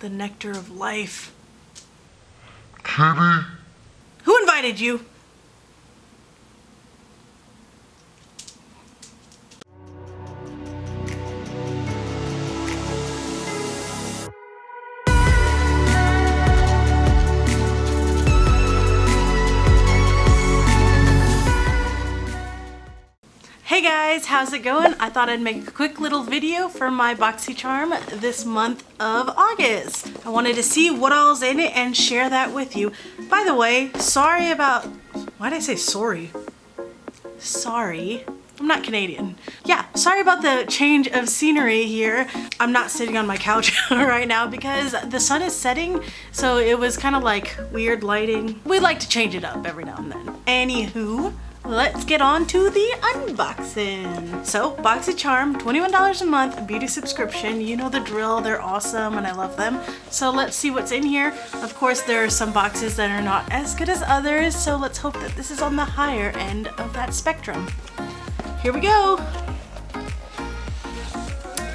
The nectar of life. Kitty? Who invited you? Hey guys, how's it going? I thought I'd make a quick little video for my Boxycharm this month of August. I wanted to see what all's in it and share that with you. By the way, sorry about... Why did I say sorry? Sorry. I'm not Canadian. Yeah, sorry about the change of scenery here. I'm not sitting on my couch right now because the sun is setting, so it was kind of like weird lighting. We like to change it up every now and then. Anywho, let's get on to the unboxing. So, Boxycharm, $21 a month, beauty subscription. You know the drill, they're awesome and I love them. So let's see what's in here. Of course, there are some boxes that are not as good as others, so let's hope that this is on the higher end of that spectrum. Here we go.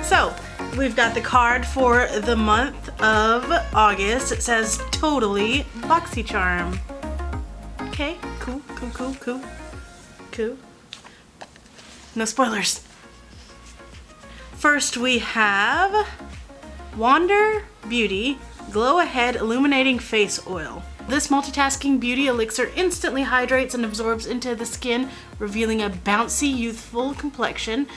So, we've got the card for the month of August. It says, totally Boxycharm. Okay, cool. No spoilers. First we have Wander Beauty Glow Ahead Illuminating Face Oil. This multitasking beauty elixir instantly hydrates and absorbs into the skin, revealing a bouncy, youthful complexion.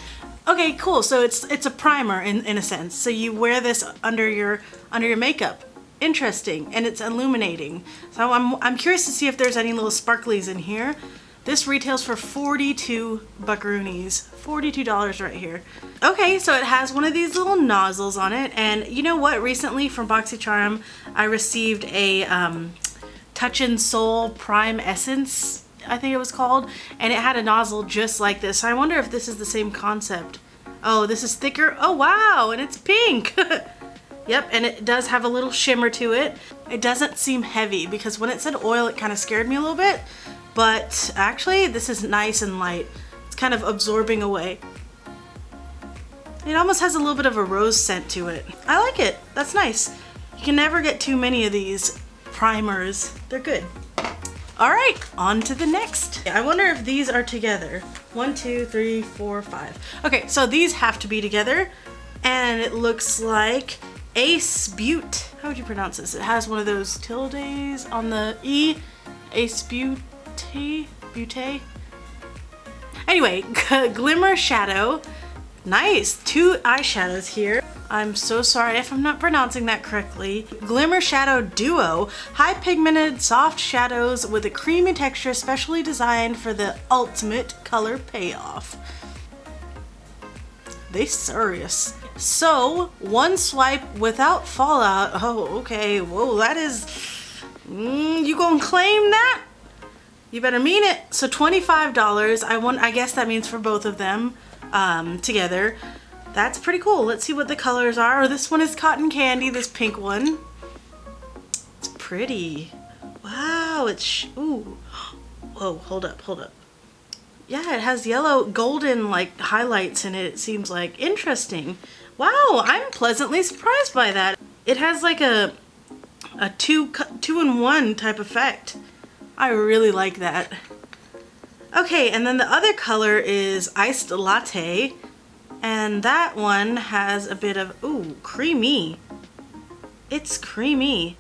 Okay, cool. So it's a primer in a sense. So you wear this under your makeup. Interesting, and it's illuminating. So I'm curious to see if there's any little sparklies in here. This retails for 42 buckaroonies. $42 right here. Okay, so it has one of these little nozzles on it, and you know what? Recently from Boxycharm, I received a Touch and Soul Prime Essence, I think it was called, and it had a nozzle just like this. So I wonder if this is the same concept. Oh, this is thicker. Oh wow, and it's pink. Yep, and it does have a little shimmer to it. It doesn't seem heavy because when it said oil, it kind of scared me a little bit. But actually, this is nice and light. It's kind of absorbing away. It almost has a little bit of a rose scent to it. I like it. That's nice. You can never get too many of these primers. They're good. All right, on to the next. I wonder if these are together. 1, 2, 3, 4, 5. Okay, so these have to be together. And it looks like Ace Beaute. How would you pronounce this? It has one of those tildes on the E. Ace Beaute. Beaute. Anyway, Glimmer Shadow. Nice. 2 eyeshadows here. I'm so sorry if I'm not pronouncing that correctly. Glimmer Shadow Duo. High pigmented soft shadows with a creamy texture specially designed for the ultimate color payoff. They serious. So, one swipe without fallout. Oh, okay. Whoa, that is... you gonna claim that? You better mean it. So $25. I guess that means for both of them together. That's pretty cool. Let's see what the colors are. This one is Cotton Candy, this pink one. It's pretty. Wow, it's... Ooh. Whoa, hold up. Yeah, it has yellow, golden, like, highlights in it, it seems like. Interesting. Wow, I'm pleasantly surprised by that. It has like a two-in-one type effect. I really like that. Okay, and then the other color is Iced Latte. And that one has a bit of, ooh, creamy. It's creamy.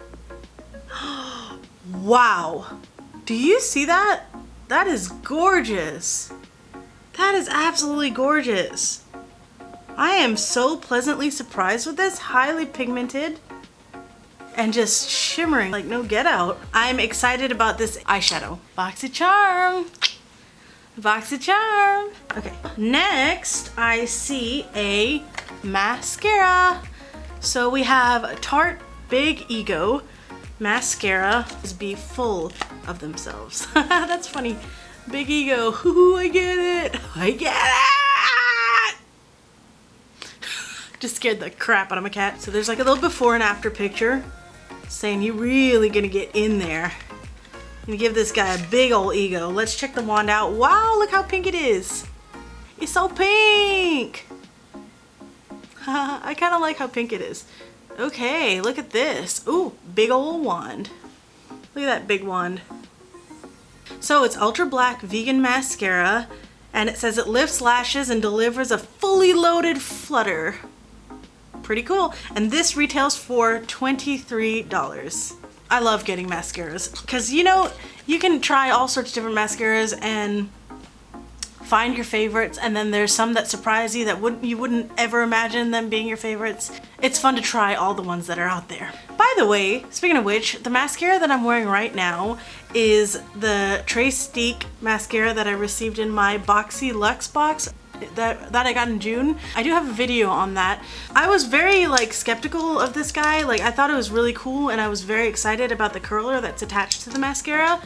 Wow. Do you see that? That is gorgeous. That is absolutely gorgeous. I am so pleasantly surprised with this. Highly pigmented and just shimmering like no get out. I'm excited about this eyeshadow. Boxycharm. Boxycharm. Okay, next I see a mascara. So we have Tarte Big Ego Mascara. Just be full of themselves. That's funny. Big ego. Ooh, I get it. I get it. Just scared the crap out of my cat. So there's like a little before and after picture saying you really gonna get in there. I'm gonna give this guy a big old ego. Let's check the wand out. Wow, look how pink it is. It's so pink. I kind of like how pink it is. Okay, look at this. Ooh, big old wand. Look at that big wand. So it's ultra black vegan mascara, and it says it lifts lashes and delivers a fully loaded flutter. Pretty cool. And this retails for $23. I love getting mascaras because, you know, you can try all sorts of different mascaras and find your favorites, and then there's some that surprise you that you wouldn't ever imagine them being your favorites. It's fun to try all the ones that are out there. By the way, speaking of which, the mascara that I'm wearing right now is the Chic mascara that I received in my Boxy Luxe box that I got in June. I do have a video on that. I was very skeptical of this guy. I thought it was really cool, and I was very excited about the curler that's attached to the mascara.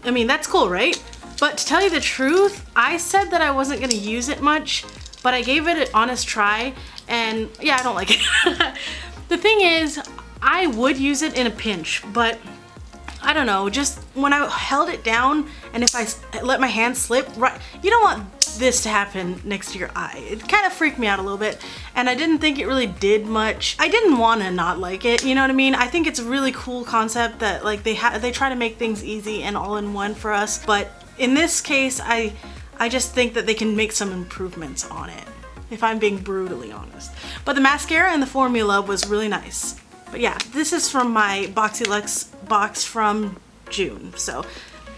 I mean, that's cool, right? But to tell you the truth, I said that I wasn't gonna use it much, but I gave it an honest try, and yeah, I don't like it. The thing is, I would use it in a pinch, but I don't know, just when I held it down and if I let my hand slip, right, you don't want this to happen next to your eye. It kind of freaked me out a little bit, and I didn't think it really did much. I didn't want to not like it, you know what I mean? I think it's a really cool concept that they try to make things easy and all in one for us, but in this case, I just think that they can make some improvements on it, if I'm being brutally honest. But the mascara and the formula was really nice. But yeah, this is from my Boxy Luxe box from June, so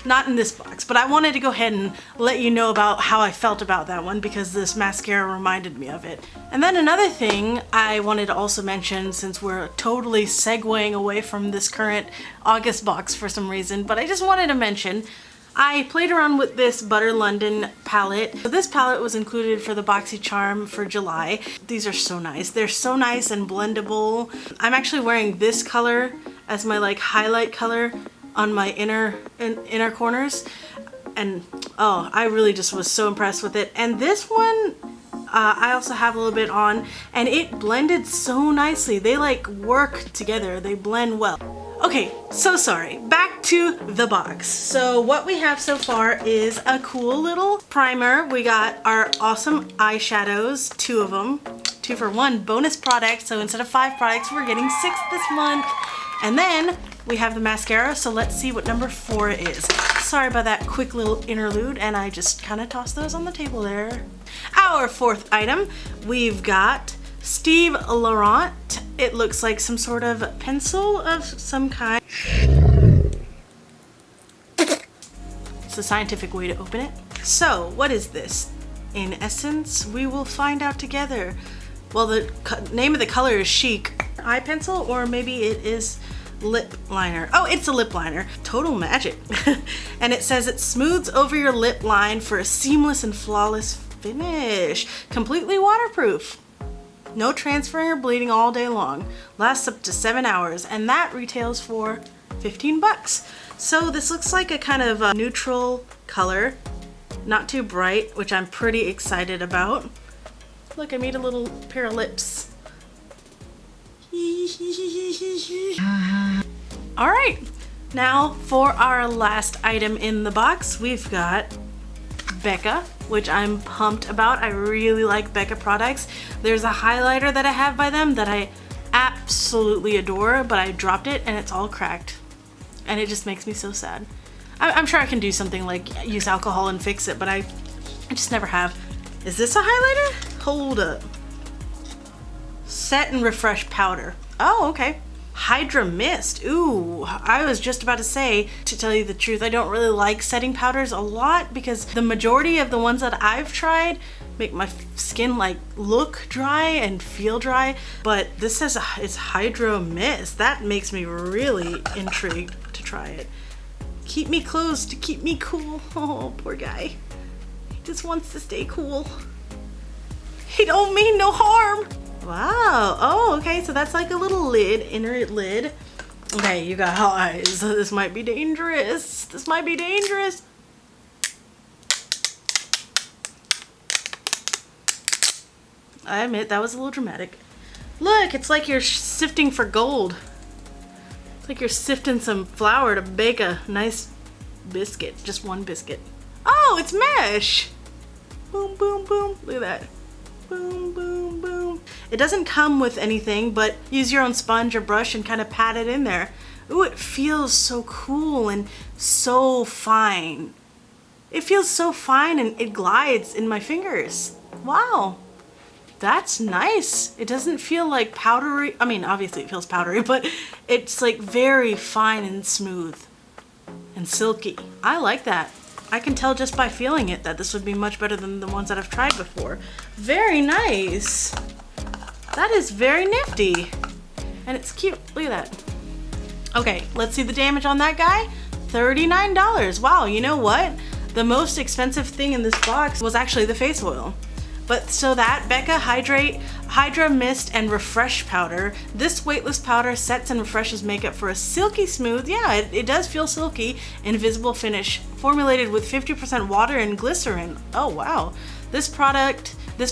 not in this box. But I wanted to go ahead and let you know about how I felt about that one because this mascara reminded me of it. And then another thing I wanted to also mention, since we're totally segueing away from this current August box for some reason, but I just wanted to mention, I played around with this Butter London palette. So this palette was included for the Boxycharm for July. These are so nice. They're so nice and blendable. I'm actually wearing this color as my highlight color on my inner corners. And oh, I really just was so impressed with it. And this one, I also have a little bit on, and it blended so nicely. They work together. They blend well. Okay, so sorry. Back to the box. So what we have so far is a cool little primer. We got our awesome eyeshadows, 2 of them. 2 for 1 bonus product. So instead of 5 products, we're getting 6 this month. And then we have the mascara. So let's see what number 4 is. Sorry about that quick little interlude, and I just kind of tossed those on the table there. Our 4th item, we've got Steve Laurant. It looks like some sort of pencil of some kind. It's a scientific way to open it. So, what is this? In essence, we will find out together. Well, the name of the color is Chic. Eye pencil, or maybe it is lip liner. Oh, it's a lip liner. Total magic. And it says it smooths over your lip line for a seamless and flawless finish. Completely waterproof. No transferring or bleeding all day long. Lasts up to 7 hours, and that retails for 15 bucks. So this looks like a kind of a neutral color. Not too bright, which I'm pretty excited about. Look, I made a little pair of lips. All right, now for our last item in the box, we've got Becca, which I'm pumped about. I really like Becca products. There's a highlighter that I have by them that I absolutely adore, but I dropped it and it's all cracked. And it just makes me so sad. I'm sure I can do something like use alcohol and fix it, but I just never have. Is this a highlighter? Hold up. Set and refresh powder. Oh, okay. Hydra-Mist. Ooh, I was just about to say, to tell you the truth, I don't really like setting powders a lot because the majority of the ones that I've tried make my skin look dry and feel dry, but this says it's Hydra-Mist. That makes me really intrigued to try it. Keep me close to keep me cool. Oh, poor guy. He just wants to stay cool. He don't mean no harm. Wow. Oh, okay. So that's like a little lid, inner lid. Okay, you guys, this might be dangerous. This might be dangerous. I admit that was a little dramatic. Look, it's like you're sifting for gold. It's like you're sifting some flour to bake a nice biscuit. Just one biscuit. Oh, it's mesh. Boom, boom, boom. Look at that. Boom, boom, boom. It doesn't come with anything, but use your own sponge or brush and kind of pat it in there. Ooh, it feels so cool and so fine. It feels so fine and it glides in my fingers. Wow, that's nice. It doesn't feel like powdery. I mean, obviously it feels powdery, but it's like very fine and smooth and silky. I like that. I can tell just by feeling it that this would be much better than the ones that I've tried before. Very nice. That is very nifty. And it's cute. Look at that. Okay, let's see the damage on that guy. $39. Wow, you know what? The most expensive thing in this box was actually the face oil. But so that Becca Hydra-Mist and Refresh powder. This weightless powder sets and refreshes makeup for a silky smooth, yeah, it does feel silky, invisible finish, formulated with 50% water and glycerin. Oh wow. This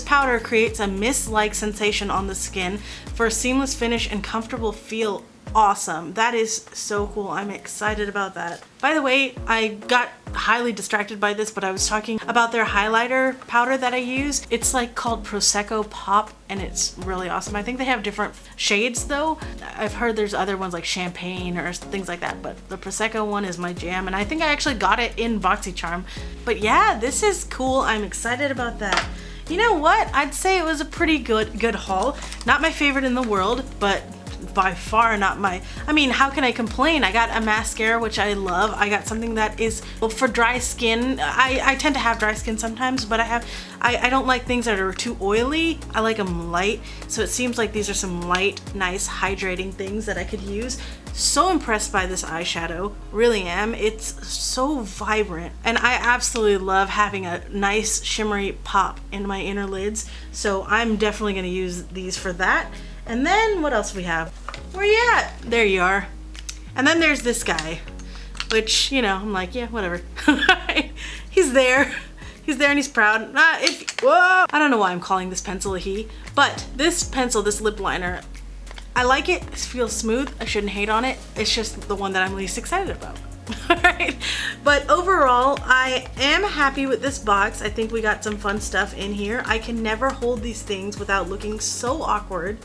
powder creates a mist-like sensation on the skin for a seamless finish and comfortable feel. Awesome. That is so cool. I'm excited about that. By the way, I got highly distracted by this, but I was talking about their highlighter powder that I use. It's like called Prosecco Pop and it's really awesome. I think they have different shades though. I've heard there's other ones like champagne or things like that, but the Prosecco one is my jam and I think I actually got it in Boxycharm. But yeah, this is cool. I'm excited about that. You know what? I'd say it was a pretty good haul. Not my favorite in the world, but by far not my, I mean, how can I complain? I got a mascara, which I love. I got something that is, well, for dry skin. I tend to have dry skin sometimes, but I don't like things that are too oily. I like them light. So it seems like these are some light, nice, hydrating things that I could use. So impressed by this eyeshadow, really am. It's so vibrant and I absolutely love having a nice shimmery pop in my inner lids. So I'm definitely gonna use these for that. And then what else we have? Where you at? There you are. And then there's this guy, which, you know, I'm like, yeah, whatever. He's there. He's there and he's proud. Whoa! I don't know why I'm calling this pencil a he, but this pencil, this lip liner, I like it. It feels smooth. I shouldn't hate on it. It's just the one that I'm least excited about. Alright, but overall I am happy with this box. I think we got some fun stuff in here. I can never hold these things without looking so awkward.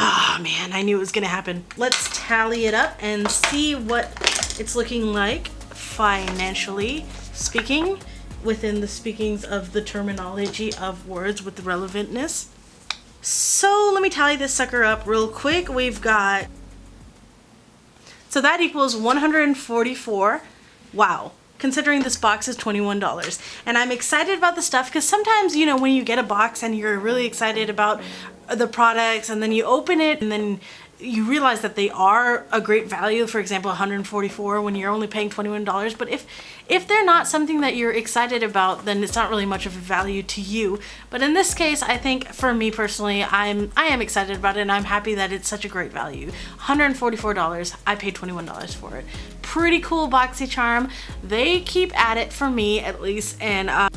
Oh man, I knew it was gonna happen. Let's tally it up and see what it's looking like financially speaking, within the speakings of the terminology of words with the relevantness. So let me tally this sucker up real quick. We've got, so that equals $144. Wow. Considering this box is $21. And I'm excited about the stuff because sometimes, you know, when you get a box and you're really excited about the products and then you open it and then you realize that they are a great value, for example, $144 when you're only paying $21. But if they're not something that you're excited about, then it's not really much of a value to you. But in this case, I think for me personally, I am excited about it and I'm happy that it's such a great value. $144, I paid $21 for it. Pretty cool Boxycharm. They keep at it for me at least, and I've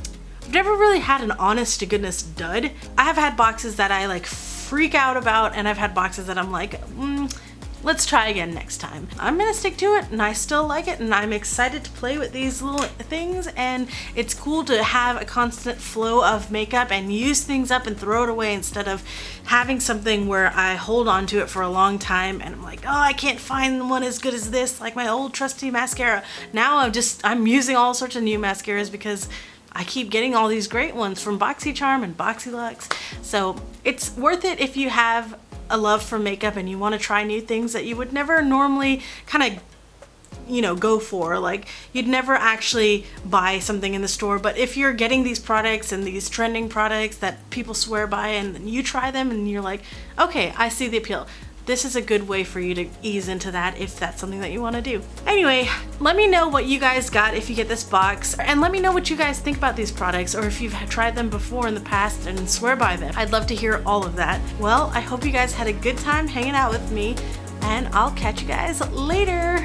never really had an honest to goodness dud. I have had boxes that I like freak out about and I've had boxes that I'm like, let's try again next time. I'm gonna stick to it and I still like it and I'm excited to play with these little things, and it's cool to have a constant flow of makeup and use things up and throw it away instead of having something where I hold on to it for a long time and I'm like, oh, I can't find one as good as this, like my old trusty mascara. Now I'm using all sorts of new mascaras because I keep getting all these great ones from Boxycharm and Luwaks. So it's worth it if you have a love for makeup and you want to try new things that you would never normally kind of, you know, go for. Like you'd never actually buy something in the store, but if you're getting these products and these trending products that people swear by and you try them and you're like, okay, I see the appeal. This is a good way for you to ease into that if that's something that you want to do. Anyway, let me know what you guys got if you get this box, and let me know what you guys think about these products or if you've tried them before in the past and swear by them. I'd love to hear all of that. Well, I hope you guys had a good time hanging out with me, and I'll catch you guys later.